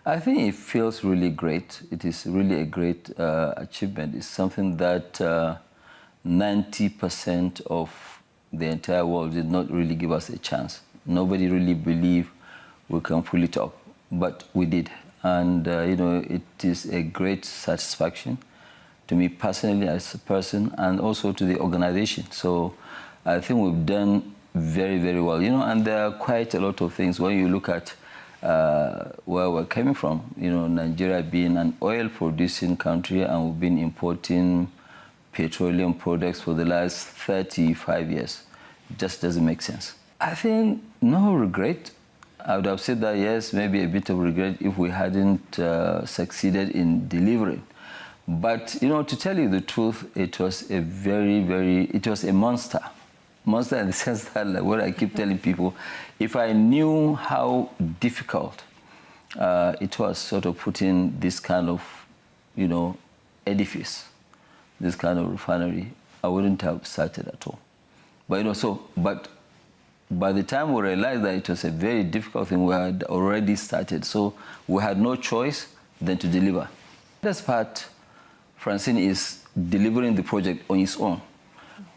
I think it feels really great. It is really a great achievement. It's something that 90% of the entire world did not really give us a chance. Nobody really believed we can pull it off, but we did. And, it is a great satisfaction to me personally as a person and also to the organization. So I think we've done very, very well. And there are quite a lot of things when you look at where we're coming from. Nigeria being an oil-producing country, and we've been importing petroleum products for the last 35 years. It just doesn't make sense. I think no regret. I would have said that, yes, maybe a bit of regret if we hadn't succeeded in delivering. But, to tell you the truth, it was a it was a monster. Monster in the sense that, like what I keep telling people, if I knew how difficult it was sort of putting this kind of, edifice, this kind of refinery, I wouldn't have started at all. But, by the time we realized that it was a very difficult thing, we had already started. So we had no choice than to deliver. This part, Francine is delivering the project on its own.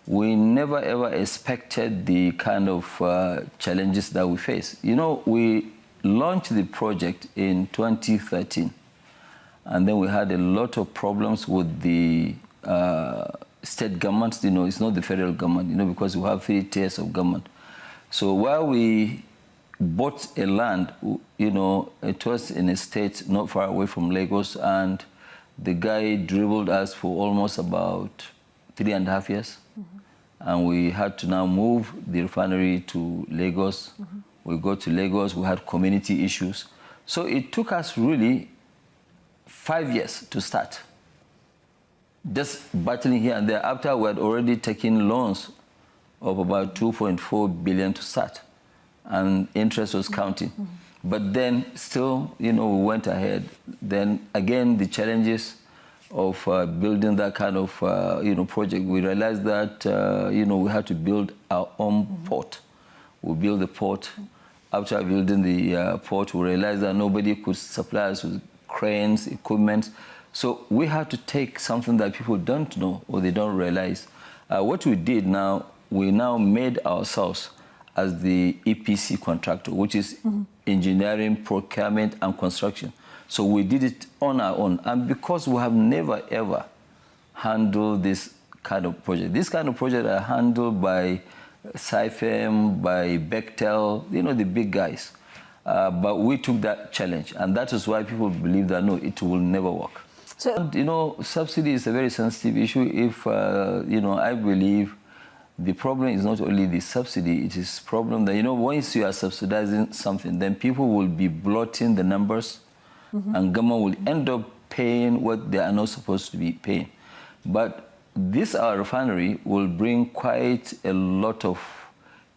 We never ever expected the kind of challenges that we face. We launched the project in 2013, and then we had a lot of problems with the state governments. It's not the federal government, because we have 3 tiers of government. So while we bought a land, it was in a state not far away from Lagos, and the guy dribbled us for almost about 3.5 years. And we had to now move the refinery to Lagos. We got to Lagos, we had community issues. So it took us really 5 years to start. Just battling here and there. After we had already taken loans of about 2.4 billion to start, and interest was counting. But then still, we went ahead. Then again, the challenges of building that kind of, project, we realized that, we had to build our own port. We built the port. After building the port, we realized that nobody could supply us with cranes, equipment. So we had to take something that people don't know or they don't realize. What we did now, we now made ourselves as the EPC contractor, which is engineering, procurement, and construction. So we did it on our own. And because we have never, ever handled this kind of project, this kind of project are handled by SIFEM, by Bechtel, the big guys. But we took that challenge. And that is why people believe that, no, it will never work. So, subsidy is a very sensitive issue. If, I believe the problem is not only the subsidy, it is a problem that, once you are subsidizing something, then people will be blotting the numbers, and government will end up paying what they are not supposed to be paying. But this, our refinery, will bring quite a lot of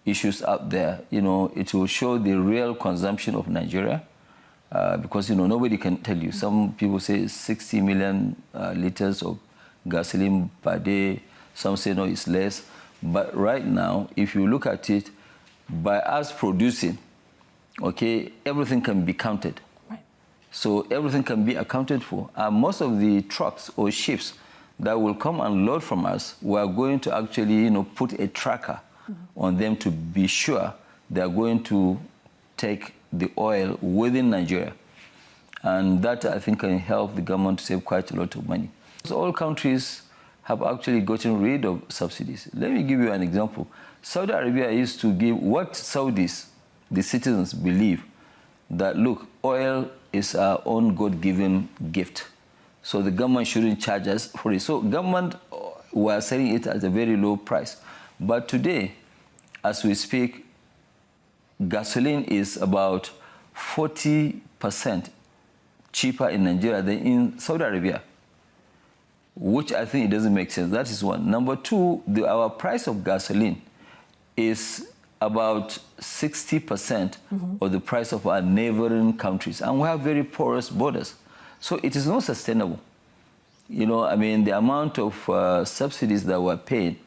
issues out there. It will show the real consumption of Nigeria, because, nobody can tell you. Some people say 60 million liters of gasoline per day. Some say, no, it's less. But right now, if you look at it, by us producing, everything can be counted. Right. So everything can be accounted for. And most of the trucks or ships that will come and load from us, we are going to actually, put a tracker on them to be sure they are going to take the oil within Nigeria. And that, I think, can help the government to save quite a lot of money. So all countries have actually gotten rid of subsidies. Let me give you an example. Saudi Arabia used to give what Saudis, the citizens, believe that, look, oil is our own God-given gift. So the government shouldn't charge us for it. So government were selling it at a very low price. But today, as we speak, gasoline is about 40% cheaper in Nigeria than in Saudi Arabia, which I think it doesn't make sense. That is one. Number two, our price of gasoline is about 60% of the price of our neighboring countries. And we have very porous borders. So it is not sustainable. The amount of subsidies that were paid,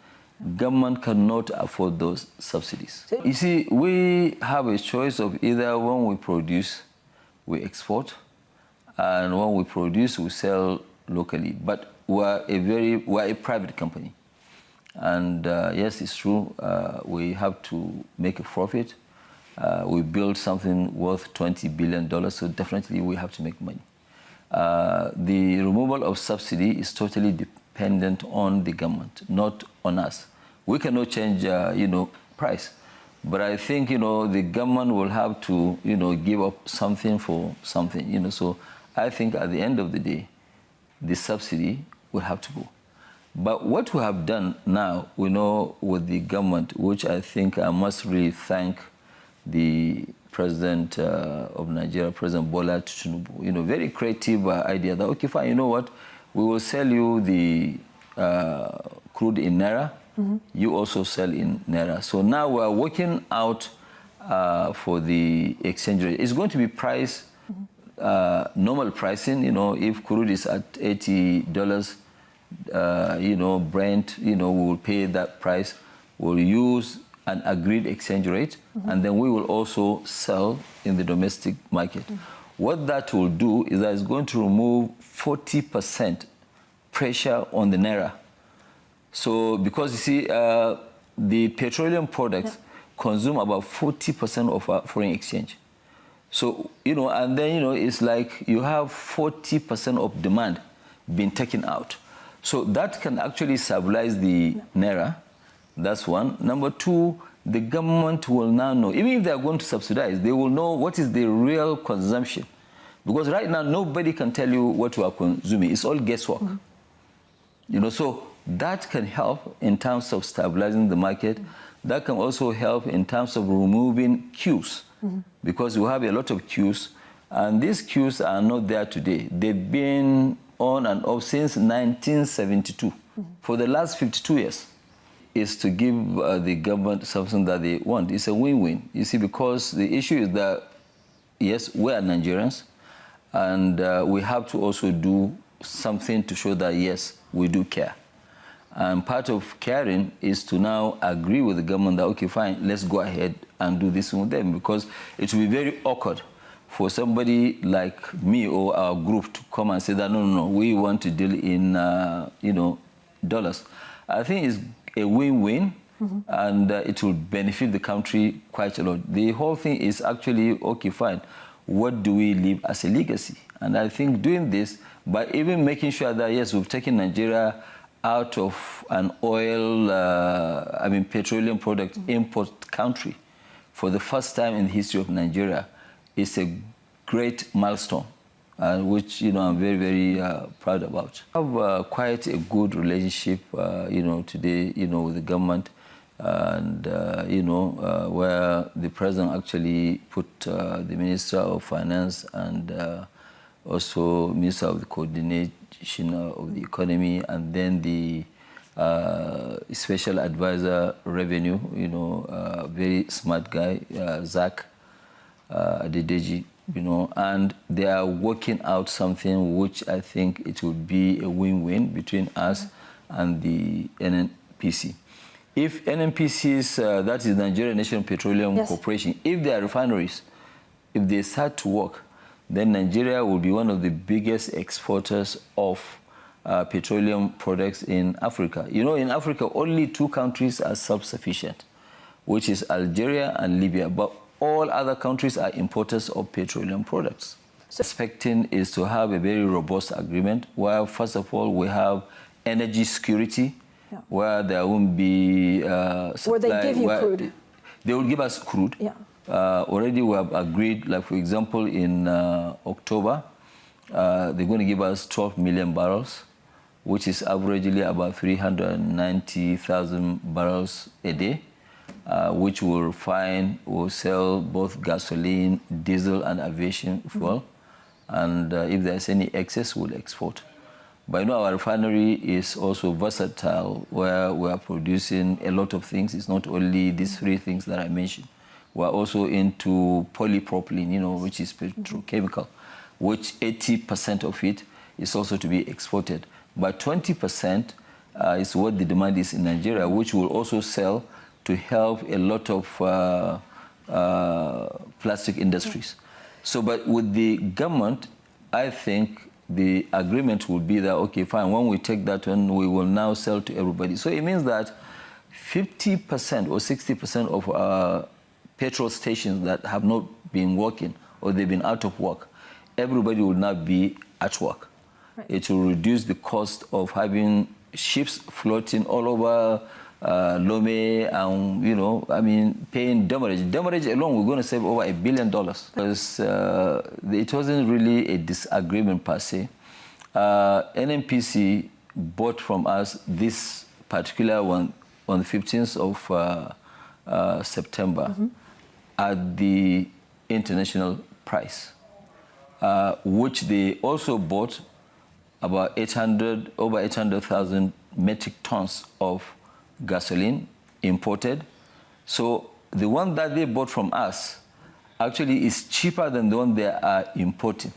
government cannot afford those subsidies. You see, we have a choice of either when we produce, we export, and when we produce, we sell locally. But we're a private company. And yes, it's true, we have to make a profit. We build something worth $20 billion, so definitely we have to make money. The removal of subsidy is totally dependent on the government, not on us. We cannot change, price. But I think, the government will have to, give up something for something, So I think at the end of the day, the subsidy will have to go. But what we have done now, with the government, which I think I must really thank the President of Nigeria, President Bola Tinubu, very creative idea that, okay, fine, you know what, we will sell you the crude in Naira, you also sell in Naira. So now we're working out for the exchange rate. It's going to be priced, normal pricing, if crude is at $80, Brent, we will pay that price. We'll use an agreed exchange rate, and then we will also sell in the domestic market. What that will do is that it's going to remove 40% pressure on the Naira. So, because you see, the petroleum products consume about 40% of our foreign exchange. So, and then, it's like you have 40% of demand being taken out. So that can actually stabilize the Naira. That's one. Number two, the government will now know, even if they're going to subsidize, they will know what is the real consumption. Because right now, nobody can tell you what you are consuming. It's all guesswork. So that can help in terms of stabilizing the market. That can also help in terms of removing queues. Because we have a lot of queues, and these queues are not there today. They've been on and off since 1972, for the last 52 years, is to give the government something that they want. It's a win-win. You see, because the issue is that, yes, we are Nigerians, and we have to also do something to show that, yes, we do care. And part of caring is to now agree with the government that, okay, fine, let's go ahead and do this with them, because it will be very awkward for somebody like me or our group to come and say that, no, we want to deal in, dollars. I think it's a win-win, and it will benefit the country quite a lot. The whole thing is actually, okay, fine, what do we leave as a legacy? And I think doing this, by even making sure that, yes, we've taken Nigeria out of an oil, petroleum product import country for the first time in the history of Nigeria, is a great milestone, which I'm very, very proud about. I have quite a good relationship, today, with the government, and where the president actually put the Minister of Finance and also Minister of the Coordination of the Economy, and then the Special Advisor Revenue, very smart guy, Zach. Adedeji, and they are working out something which I think it would be a win-win between us and the NNPC. If NNPCs, that is Nigerian National Petroleum Corporation, if their refineries, if they start to work, then Nigeria will be one of the biggest exporters of petroleum products in Africa. In Africa, only 2 countries are self-sufficient, which is Algeria and Libya. But all other countries are importers of petroleum products. So expecting is to have a very robust agreement where, first of all, we have energy security, where there won't be supply. Where they give you crude. They will give us crude. Already we have agreed, like, for example, in October, they're going to give us 12 million barrels, which is averagely about 390,000 barrels a day. Which will refine, will sell both gasoline, diesel, and aviation fuel. And if there's any excess, we'll export. But our refinery is also versatile, where we are producing a lot of things. It's not only these 3 things that I mentioned. We're also into polypropylene, which is petrochemical, which 80% of it is also to be exported. But 20% is what the demand is in Nigeria, which will also sell to help a lot of plastic industries. So, but with the government, I think the agreement will be that, okay, fine, when we take that one, we will now sell to everybody. So it means that 50% or 60% of our petrol stations that have not been working or they've been out of work, everybody will now be at work. Right. It will reduce the cost of having ships floating all over Lome and, you know, I mean, paying demurrage. Demurrage alone, we're going to save over $1 billion. Because it wasn't really a disagreement per se. NNPC bought from us this particular one on the 15th of September at the international price, which they also bought about over 800,000 metric tons of gasoline imported. So the one that they bought from us actually is cheaper than the one they are importing.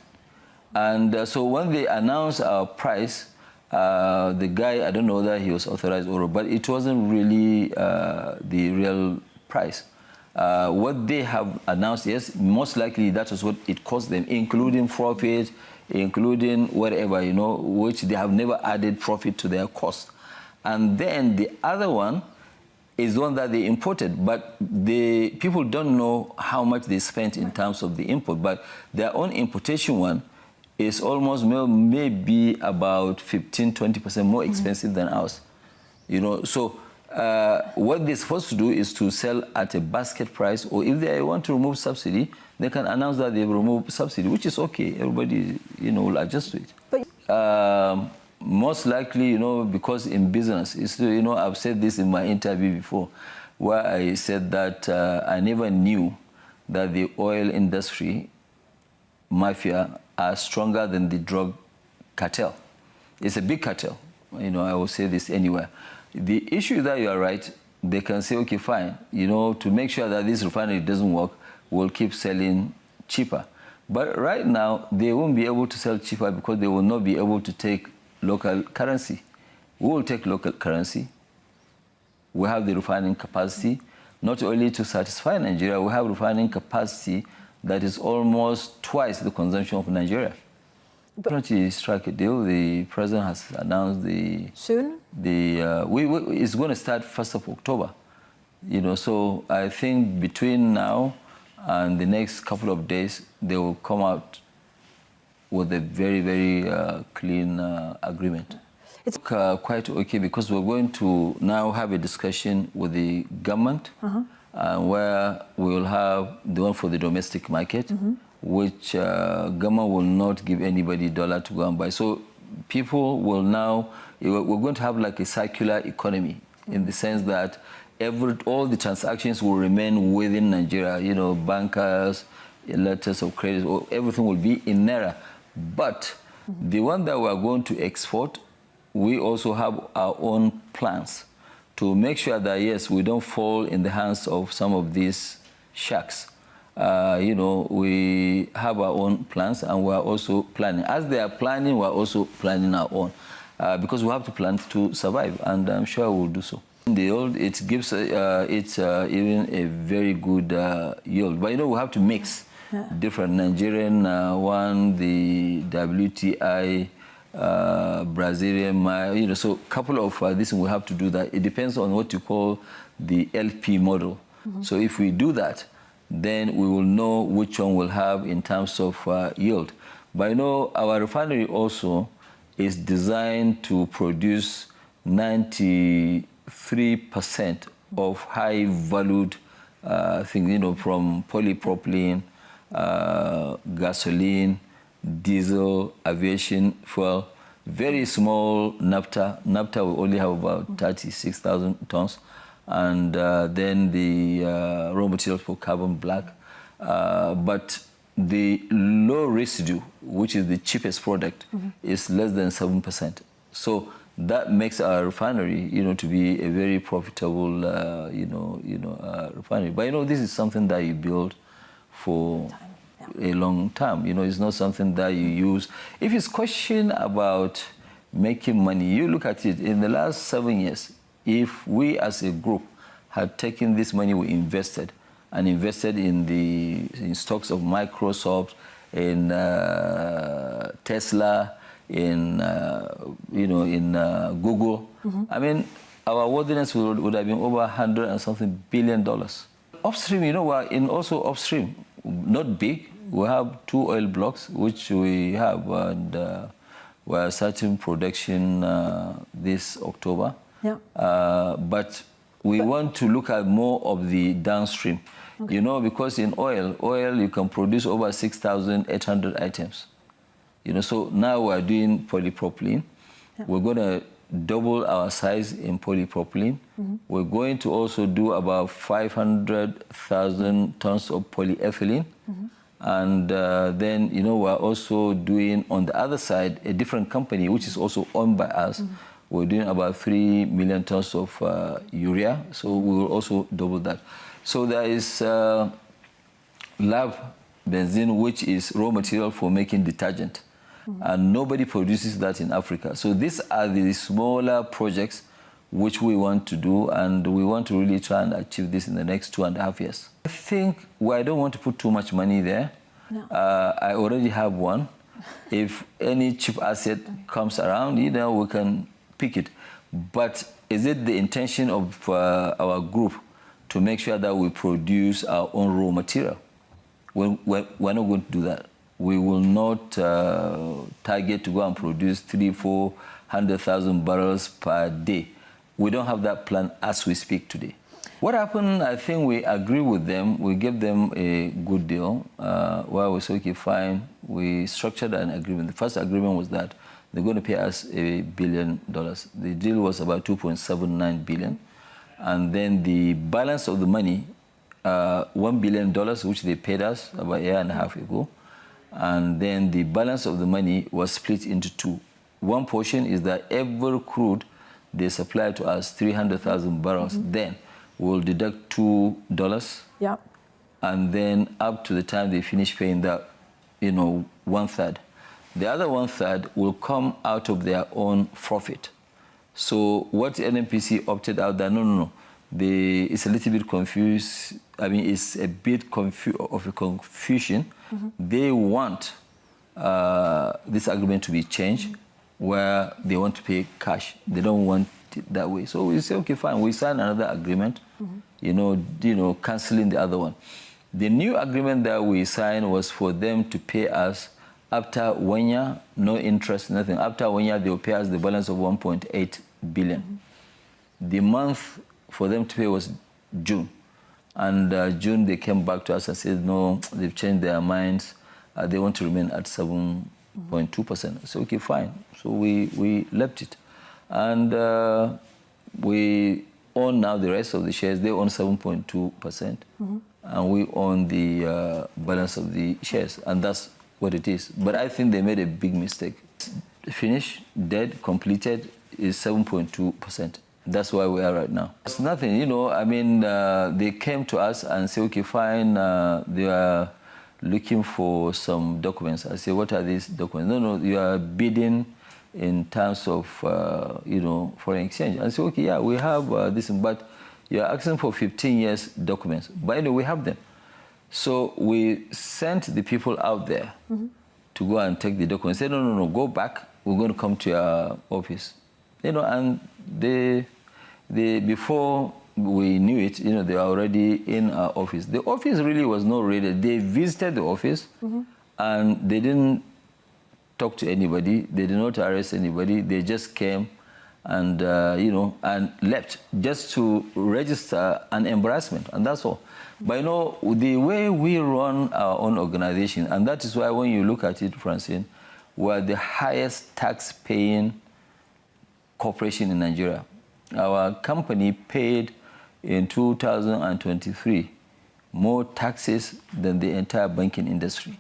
And so when they announced our price, the guy, I don't know whether he was authorized or, but it wasn't really the real price. What they have announced, yes, most likely that is what it cost them, including profit, including whatever, you know, which they have never added profit to their cost. And then the other one is one that they imported, but the people don't know how much they spent in terms of the import. But their own importation one is almost maybe about 15–20% more expensive than ours. You know, so what they're supposed to do is to sell at a basket price, or if they want to remove subsidy, they can announce that they've removed subsidy, which is okay. Everybody, you know, will adjust to it. But most likely, you know, because in business, it's, you know, I've said this in my interview before, where I said that I never knew that the oil industry mafia are stronger than the drug cartel. It's a big cartel. You know, I will say this anywhere. The issue is that you are right. They can say, okay, fine, you know, to make sure that this refinery doesn't work, we'll keep selling cheaper. But right now, they won't be able to sell cheaper because they will not be able to take local currency. We will take local currency. We have the refining capacity, not only to satisfy Nigeria, we have refining capacity that is almost twice the consumption of Nigeria. But strike a deal. The president has announced soon. It's going to start 1st of October. You know, so I think between now and the next couple of days, they will come out with a very, very clean agreement. It's quite okay because we're going to now have a discussion with the government where we will have the one for the domestic market, which government will not give anybody $1 to go and buy. So people will now, we're going to have like a circular economy in the sense that all the transactions will remain within Nigeria, you know, bankers, letters of credit, everything will be in Naira. But the one that we're going to export, we also have our own plans to make sure that, yes, we don't fall in the hands of some of these sharks. You know, we have our own plans and we're also planning. As they are planning, we're also planning our own because we have to plan to survive, and I'm sure we'll do so. It gives even a very good yield. But, you know, we have to mix different Nigerian one, the WTI, Brazilian, you know, so a couple of this, we have to do that. It depends on what you call the LP model. So if we do that, then we will know which one we'll have in terms of yield. But, you know, our refinery also is designed to produce 93% of high-valued things, you know, from polypropylene, gasoline, diesel, aviation fuel, very small naphtha. Naphtha will only have about 36,000 tons. And then the raw materials for carbon black. But the low residue, which is the cheapest product, is less than 7%. So that makes our refinery, you know, to be a very profitable, refinery. But, you know, this is something that you build for a long time. You know, it's not something that you use. If it's question about making money, you look at it, in the last 7 years, if we as a group had taken this money we invested and invested in stocks of Microsoft, in Tesla, in Google. I mean, our worthiness would have been over $100 and something billion. Upstream, we're in also upstream, not big. We have 2 oil blocks, which we have, and we're starting production this October. Yeah. But we want to look at more of the downstream. Okay. Because in oil you can produce over 6,800 items. So now we're doing polypropylene. Yeah. We're going to double our size in polypropylene. We're going to also do about 500,000 tons of polyethylene. And then, we're also doing, on the other side, a different company, which is also owned by us. We're doing about 3 million tons of urea, so we will also double that. So there is lab benzene, which is raw material for making detergent. And nobody produces that in Africa. So these are the smaller projects which we want to do, and we want to really try and achieve this in the next 2.5 years. I think I don't want to put too much money there. No. I already have one. If any cheap asset comes around, we can pick it. But is it the intention of our group to make sure that we produce our own raw material? We're not going to do that. We will not target to go and produce 300,000-400,000 barrels per day. We don't have that plan as we speak today. What happened, I think we agree with them. We gave them a good deal. Where we said, okay, fine. We structured an agreement. The first agreement was that they're going to pay us $1 billion. The deal was about $2.79 billion. And then the balance of the money, $1 billion, which they paid us about a year and a half ago. And then the balance of the money was split into 2. One portion is that every crude they supply to us 300,000 barrels. Then we'll deduct $2. Yeah. And then up to the time they finish paying that, 1/3. The other 1/3 will come out of their own profit. So what NNPC opted out that no. It's a little bit confused. I mean, it's a bit of a confusion. They want this agreement to be changed, where they want to pay cash. They don't want it that way. So we say, okay, fine. We sign another agreement, canceling the other one. The new agreement that we signed was for them to pay us after 1 year, no interest, nothing. After 1 year, they will pay us the balance of 1.8 billion. The month for them to pay was June. And June, they came back to us and said, no, they've changed their minds. They want to remain at 7.2%. So, okay, fine. So we left it. And we own now the rest of the shares. They own 7.2%. And we own the balance of the shares. And that's what it is. But I think they made a big mistake. Finished, dead, completed is 7.2%. That's where we are right now. It's nothing, I mean, they came to us and said, okay, fine, they are looking for some documents. I said, what are these documents? No, you are bidding in terms of, foreign exchange. I said, okay, yeah, we have this, but you are asking for 15 years documents. But anyway, we have them. So we sent the people out there to go and take the documents. They said, no, go back. We're going to come to your office. And before we knew it, they were already in our office. The office really was not ready. They visited the office and they didn't talk to anybody. They did not arrest anybody. They just came and, and left just to register an embarrassment, and that's all. But, the way we run our own organization, and that is why when you look at it, Francine, we're the highest tax-paying corporation in Nigeria. Our company paid in 2023 more taxes than the entire banking industry.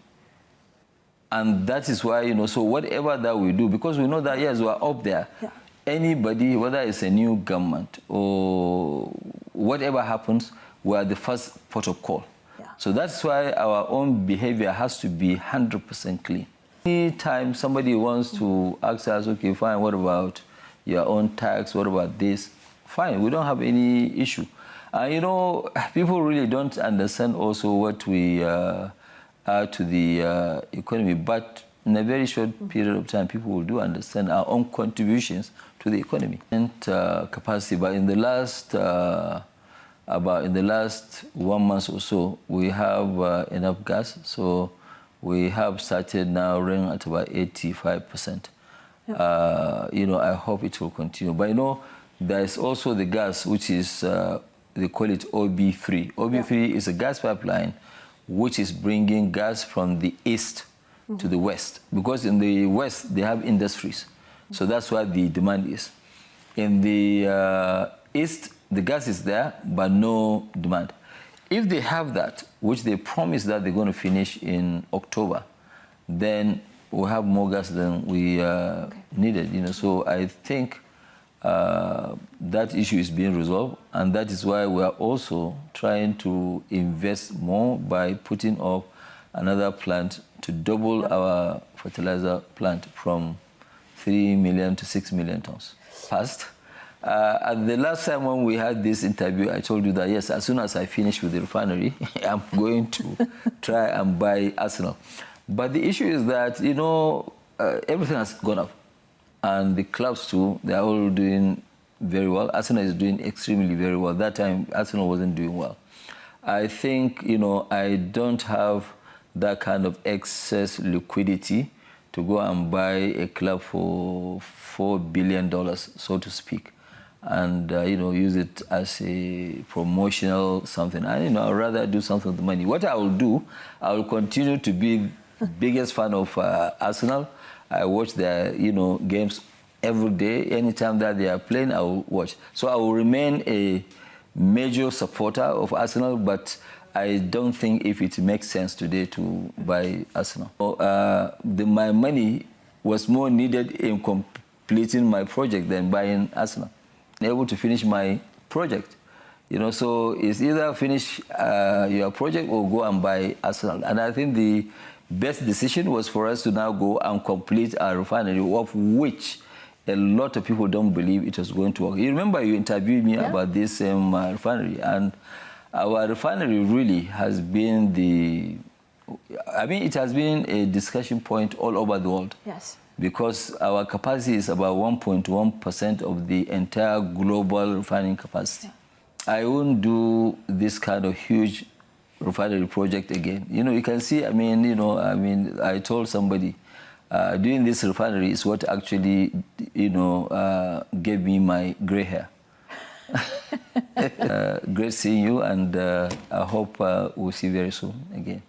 And that is why, so whatever that we do, because we know that, yes, we're up there. Yeah. Anybody, whether it's a new government or whatever happens, we're the first port of call. Yeah. So that's why our own behavior has to be 100% clean. Anytime somebody wants to ask us, okay, fine, what about your own tax, what about this? Fine, we don't have any issue. People really don't understand also what we add to the economy. But in a very short period of time, people will do understand our own contributions to the economy and capacity. But in the last 1 month or so, we have enough gas. So we have started now running at about 85%. You know, I hope it will continue. But you know, there is also the gas, which is they call it OB3. OB3 is a gas pipeline which is bringing gas from the east to the west, because in the west they have industries, so that's why the demand is. In the east, the gas is there, but no demand. If they have that, which they promise that they're going to finish in October, then we'll have more gas than we needed. You know, so I think that issue is being resolved, and that is why we are also trying to invest more by putting up another plant to double our fertilizer plant from 3 million to 6 million tons. First, at the last time when we had this interview, I told you that, yes, as soon as I finish with the refinery, I'm going to try and buy Arsenal. But the issue is that, you know, everything has gone up. And the clubs too, they are all doing very well. Arsenal is doing extremely very well. That time, Arsenal wasn't doing well. I think, you know, I don't have that kind of excess liquidity to go and buy a club for $4 billion, so to speak, and, you know, use it as a promotional something. And, you know, I'd rather do something with the money. What I will do, I will continue to be the biggest fan of Arsenal. I watch their, you know, games every day. Anytime that they are playing, I will watch. So I will remain a major supporter of Arsenal, but I don't think if it makes sense today to buy Arsenal. My money was more needed in completing my project than buying Arsenal. I'm able to finish my project, you know, so it's either finish your project or go and buy Arsenal. And I think the best decision was for us to now go and complete our refinery, of which a lot of people don't believe it was going to work. You remember you interviewed me about this refinery, and our refinery really has been it has been a discussion point all over the world. Yes. Because our capacity is about 1.1% of the entire global refining capacity. Yeah. I won't do this kind of huge refinery project again. You know, you can see, I told somebody, doing this refinery is what actually, gave me my gray hair. Great seeing you, and I hope we'll see you very soon again.